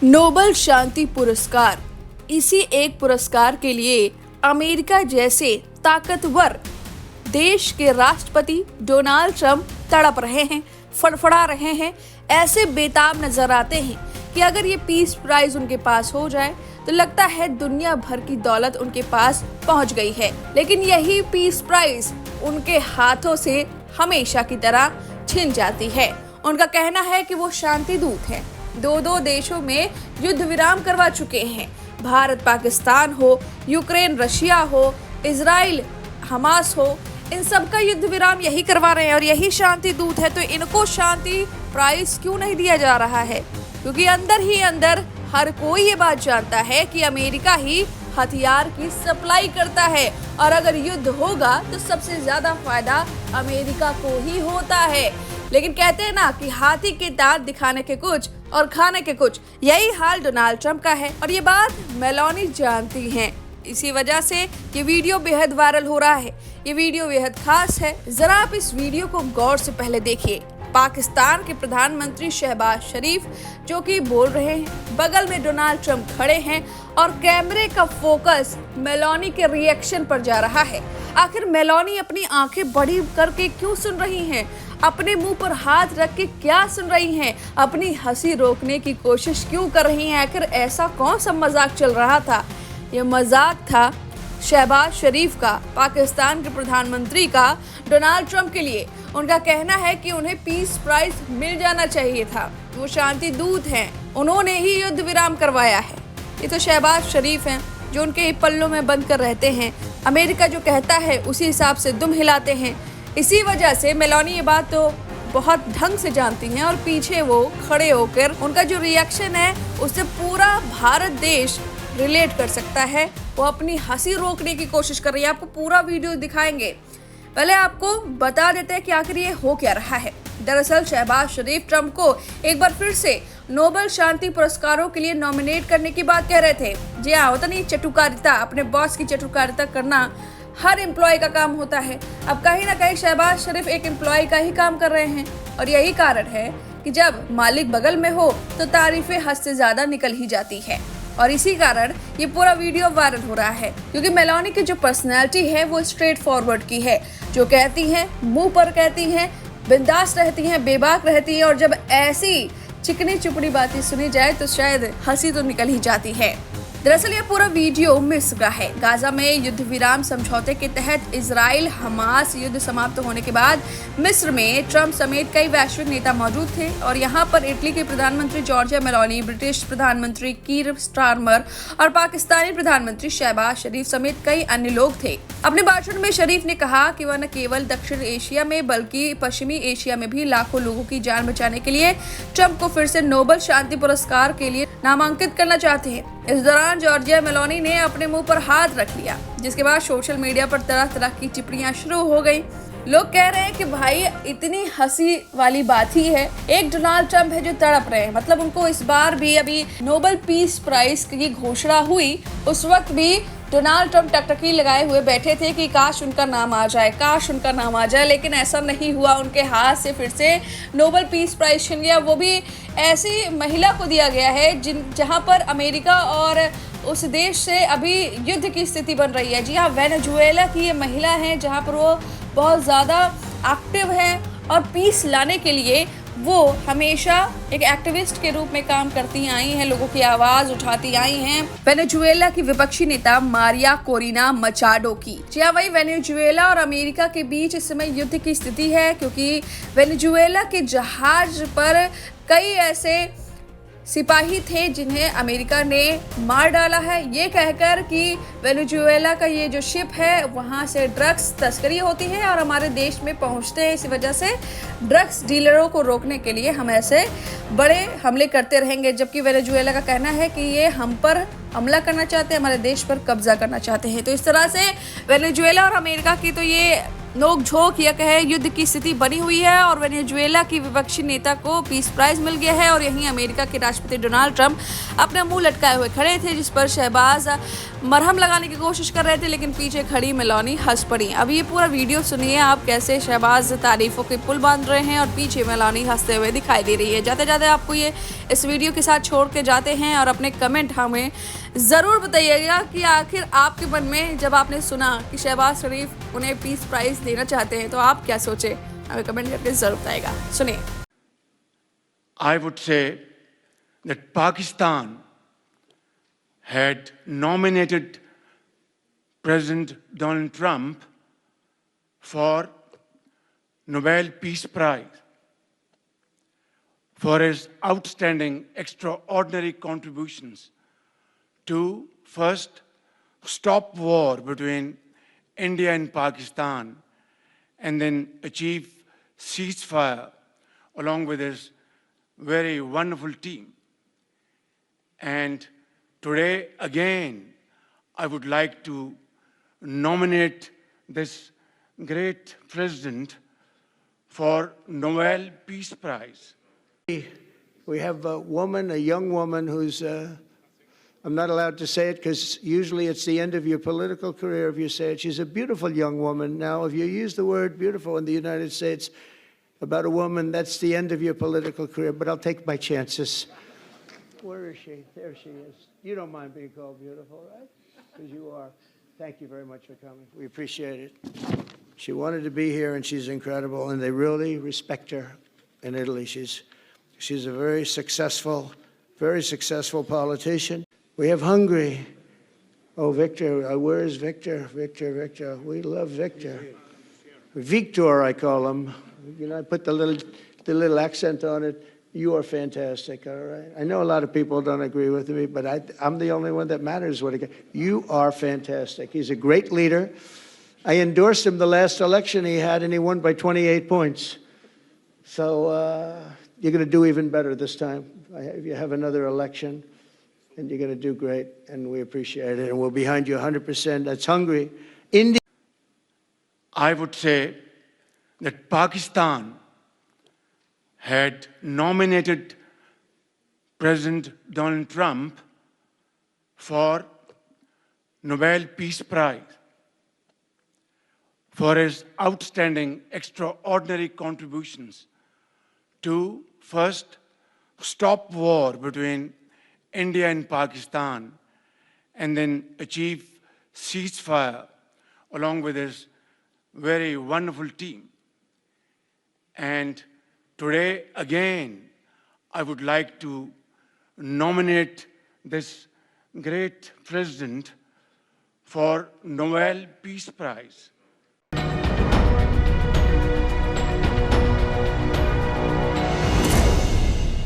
Nobel शांति पुरस्कार। इसी एक पुरस्कार के लिए अमेरिका जैसे ताकतवर देश के राष्ट्रपति डोनाल्ड ट्रंप तड़प रहे हैं, फड़फड़ा रहे हैं, ऐसे बेताब नजर आते हैं कि अगर ये पीस प्राइज उनके पास हो जाए तो लगता है दुनिया भर की दौलत उनके पास पहुंच गई है। लेकिन यही पीस प्राइज उनके हाथों से हमेशा की तरह छिन जाती है। उनका कहना है कि वो शांति दूत हैं, दो देशों में युद्ध विराम करवा चुके हैं। भारत पाकिस्तान हो, यूक्रेन रशिया हो, इजराइल हमास हो, इन सब का युद्ध विराम यही करवा रहे हैं और यही शांति दूत है। तो इनको शांति प्राइज क्यों नहीं दिया जा रहा है? क्योंकि अंदर ही अंदर हर कोई ये बात जानता है कि अमेरिका ही हथियार की सप्लाई करता है और अगर युद्ध होगा तो सबसे ज्यादा फायदा अमेरिका को ही होता है। लेकिन कहते हैं ना कि हाथी के दांत दिखाने के कुछ और खाने के कुछ, यही हाल डोनाल्ड ट्रंप का है और ये बात मेलानी जानती हैं। इसी वजह से ये वीडियो बेहद वायरल हो रहा है। ये वीडियो बेहद खास है, जरा आप इस वीडियो को गौर से पहले देखिए। पाकिस्तान के प्रधानमंत्री शहबाज शरीफ जो कि बोल रहे हैं, बगल में डोनाल्ड ट्रंप खड़े हैं और कैमरे का फोकस मेलानी के रिएक्शन पर जा रहा है। आखिर मेलानी अपनी आंखें बड़ी करके क्यों सुन रही हैं? अपने मुंह पर हाथ रख के क्या सुन रही हैं? अपनी हंसी रोकने की कोशिश क्यों कर रही हैं? आखिर ऐसा कौन सा मजाक चल रहा था? ये मजाक था शहबाज शरीफ का, पाकिस्तान के प्रधानमंत्री का, डोनाल्ड ट्रंप के लिए। उनका कहना है कि उन्हें पीस प्राइज मिल जाना चाहिए था। वो शांति दूत हैं, उन्होंने ही युद्ध विराम करवाया है। ये तो शहबाज शरीफ हैं जो उनके पल्लों में बंद कर रहते हैं। अमेरिका जो कहता है उसी हिसाब से दुम हिलाते हैं। इसी वजह से मेलानी ये बात तो बहुत ढंग से जानती हैं और पीछे वो खड़े होकर उनका जो रिएक्शन है उससे पूरा भारत देश रिलेट कर सकता है। वो अपनी हंसी रोकने की कोशिश कर रही है। आपको पूरा वीडियो दिखाएंगे। पहले आपको बता देते हैं कि आखिर ये हो क्या रहा है। दरअसल शहबाज शरीफ ट्रंप को एक बार फिर से नोबेल शांति पुरस्कारों के लिए नॉमिनेट करने की बात कह रहे थे। जी हाँ, होता नहीं चटुकारिता, अपने बॉस की चटुकारिता करना हर एम्प्लॉय का काम होता है। अब कहीं ना कहीं शहबाज शरीफ एक एम्प्लॉय का ही काम कर रहे हैं और यही कारण है कि जब मालिक बगल में हो तो तारीफें हद से ज्यादा निकल ही जाती है। और इसी कारण ये पूरा वीडियो वायरल हो रहा है क्योंकि मेलानी की जो पर्सनैलिटी है वो स्ट्रेट फॉरवर्ड की है। जो कहती हैं मुंह पर कहती हैं, बिंदास रहती हैं, बेबाक रहती हैं और जब ऐसी चिकनी चुपड़ी बातें सुनी जाए तो शायद हंसी तो निकल ही जाती है। दरअसल ये पूरा वीडियो मिस्र का है। गाजा में युद्ध विराम समझौते के तहत इजराइल हमास युद्ध समाप्त होने के बाद मिस्र में ट्रंप समेत कई वैश्विक नेता मौजूद थे और यहाँ पर इटली के प्रधानमंत्री जॉर्जिया मेलोनी, ब्रिटिश प्रधानमंत्री कीर स्टारमर और पाकिस्तानी प्रधानमंत्री शहबाज शरीफ समेत कई अन्य लोग थे। अपने भाषण में शरीफ ने कहा कि वह न केवल दक्षिण एशिया में बल्कि पश्चिमी एशिया में भी लाखों लोगों की जान बचाने के लिए ट्रंप को फिर से नोबेल शांति पुरस्कार के लिए नामांकित करना चाहते हैं। इस दौरान जॉर्जिया मेलोनी ने अपने मुंह पर हाथ रख लिया, जिसके बाद सोशल मीडिया पर तरह तरह की टिप्पणियां शुरू हो गई। लोग कह रहे हैं कि भाई इतनी हंसी वाली बात ही है। एक डोनाल्ड ट्रंप है जो तड़प रहे हैं, मतलब उनको इस बार भी अभी नोबेल पीस प्राइज की घोषणा हुई उस वक्त भी डोनाल्ड ट्रंप टकटकी लगाए हुए बैठे थे कि काश उनका नाम आ जाए, काश उनका नाम आ जाए। लेकिन ऐसा नहीं हुआ। उनके हाथ से फिर से नोबेल पीस प्राइज छिन गया। वो भी ऐसी महिला को दिया गया है जहां पर अमेरिका और उस देश से अभी युद्ध की स्थिति बन रही है। जी हाँ, वेनेजुएला की ये महिला है जहां पर वो बहुत ज़्यादा एक्टिव है और पीस लाने के लिए वो हमेशा एक एक्टिविस्ट के रूप में काम करती आई हैं, लोगों की आवाज उठाती आई हैं। वेनेजुएला की विपक्षी नेता मारिया कोरिना मचाडो की। जी हाँ, वही वेनेजुएला और अमेरिका के बीच इस समय युद्ध की स्थिति है क्योंकि वेनेजुएला के जहाज पर कई ऐसे सिपाही थे जिन्हें अमेरिका ने मार डाला है, ये कहकर कि वेनेजुएला का ये जो शिप है वहाँ से ड्रग्स तस्करी होती है और हमारे देश में पहुँचते हैं। इसी वजह से ड्रग्स डीलरों को रोकने के लिए हम ऐसे बड़े हमले करते रहेंगे। जबकि वेनेजुएला का कहना है कि ये हम पर हमला करना चाहते हैं, हमारे देश पर कब्जा करना चाहते हैं। तो इस तरह से वेनेजुएला और अमेरिका की तो ये नोक-झोंक या कहे युद्ध की स्थिति बनी हुई है और वेनेजुएला की विपक्षी नेता को पीस प्राइज मिल गया है और यहीं अमेरिका के राष्ट्रपति डोनाल्ड ट्रंप अपना मुंह लटकाए हुए खड़े थे, जिस पर शहबाज मरहम लगाने की कोशिश कर रहे थे, लेकिन पीछे खड़ी मेलानी हंस पड़ी। अब ये पूरा वीडियो सुनिए आप, कैसे शहबाज तारीफों के पुल बांध रहे हैं और पीछे मेलानी हंसते हुए दिखाई दे रही है। जाते जाते आपको ये इस वीडियो के साथ छोड़ के जाते हैं और अपने कमेंट हमें ज़रूर बताइएगा कि आखिर आपके मन में जब आपने सुना कि शहबाज शरीफ उन्हें पीस प्राइज देना चाहते हैं तो आप क्या सोचे, हमें कमेंट करके जरूर बताइएगा। सुनिए। I would say that Pakistan had nominated President Donald Trump for Nobel Peace Prize for his outstanding, extraordinary contributions to first stop war between India and Pakistan and then achieve ceasefire along with his very wonderful team. And today again, I would like to nominate this great president for Nobel Peace Prize. We have a woman, a young woman who's, I'm not allowed to say it because usually it's the end of your political career if you say it. She's a beautiful young woman. Now, if you use the word beautiful in the United States about a woman, that's the end of your political career, but I'll take my chances. Where is she? There she is. You don't mind being called beautiful, right? Because you are. Thank you very much for coming. We appreciate it. She wanted to be here, and she's incredible, and they really respect her in Italy. She's a very successful politician. We have Hungary. Oh, Victor, where is Victor? Victor. We love Victor. Victor, I call him. You know, I put the little accent on it. You are fantastic, all right? I know a lot of people don't agree with me, but I'm the only one that matters what you are fantastic. He's a great leader. I endorsed him the last election he had, and he won by 28 points. So you're going to do even better this time. If you have another election, and you're going to do great, and we appreciate it, and we're behind you 100%. That's Hungary. India. I would say that Pakistan had nominated President Donald Trump for Nobel Peace Prize for his outstanding, extraordinary contributions to first stop war between India and Pakistan and then achieve ceasefire along with his very wonderful team. And today again, I would like to nominate this great president for Nobel Peace Prize.